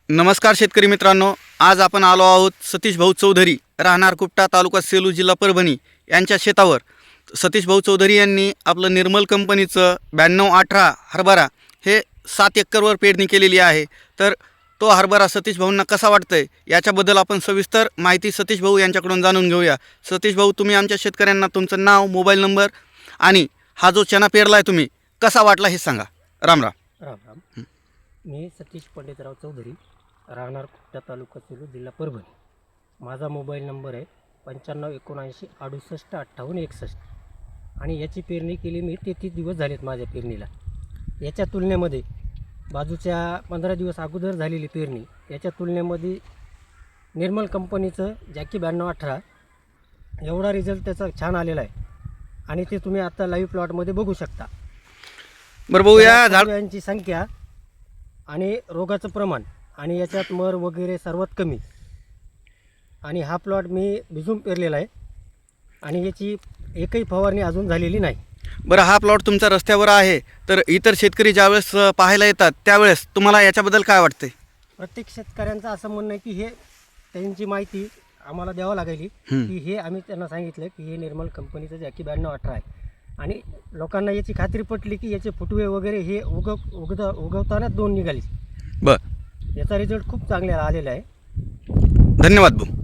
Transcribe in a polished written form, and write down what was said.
नमस्कार शेतकरी मित्रांनो, आज आपण आलो आहोत सतीश भाऊ चौधरी, राहणार कुपटा, तालुका सेलू, जिल्हा परभणी यांच्या शेतावर. सतीश भाऊ चौधरी यांनी आपलं निर्मल कंपनीचं 9218 हरभरा हे 7 एकरवर पेरणी केलेली आहे. तर तो हरभरा सतीश भाऊंना कसा वाटतंय याच्याबद्दल आपण सविस्तर माहिती सतीश भाऊ यांच्याकडून जाणून घेऊया. सतीश भाऊ, तुम्ही आमच्या शेतकऱ्यांना तुमचं नाव, मोबाईल नंबर आणि हा जो चना पेरला आहे तुम्ही कसा वाटला हे सांगा. राम राम. राम राम. मी सतीश पंडितराव चौधरी, राहणार कुपटा, तालुका सेलू, जिल्हा परभणी. माझा मोबाईल नंबर आहे 9579686861 आणि याची पेरणी केली मी 33 दिवस झालेत माझ्या पेरणीला. याच्या तुलनेमध्ये बाजूच्या 15 दिवस अगोदर झालेली पेरणी याच्या तुलनेमध्ये निर्मल कंपनीचं जॅकी 9218 एवढा रिझल्ट त्याचा छान आलेला आहे आणि ते तुम्ही आता लाईव्ह प्लॉटमध्ये बघू शकता. बरं भाऊ, या झाडांची संख्या आणि रोगाचं प्रमाण आणि याच्यात मर वगैरे सर्वात कमी. आणि हा प्लॉट मी भिजून पेरलेला आहे आणि याची एकही फवारणी अजून झालेली नाही. बरं, हा प्लॉट तुमचा रस्त्यावर आहे, तर इतर शेतकरी ज्यावेळेस पाहायला येतात त्यावेळेस तुम्हाला याच्याबद्दल काय वाटते? प्रत्येक शेतकऱ्यांचं असं म्हणणं आहे की हे त्यांची माहिती आम्हाला द्यावं लागेल की हे आम्ही त्यांना सांगितलं की हे निर्मल कंपनीचं जॅकी 9218 आहे आणि लोकांना याची खात्री पटली की याचे फुटवे वगैरे हे उगवताना 2 निघाली. बरं, याचा रिझल्ट खूप चांगला आलेला आहे. धन्यवाद भाऊ.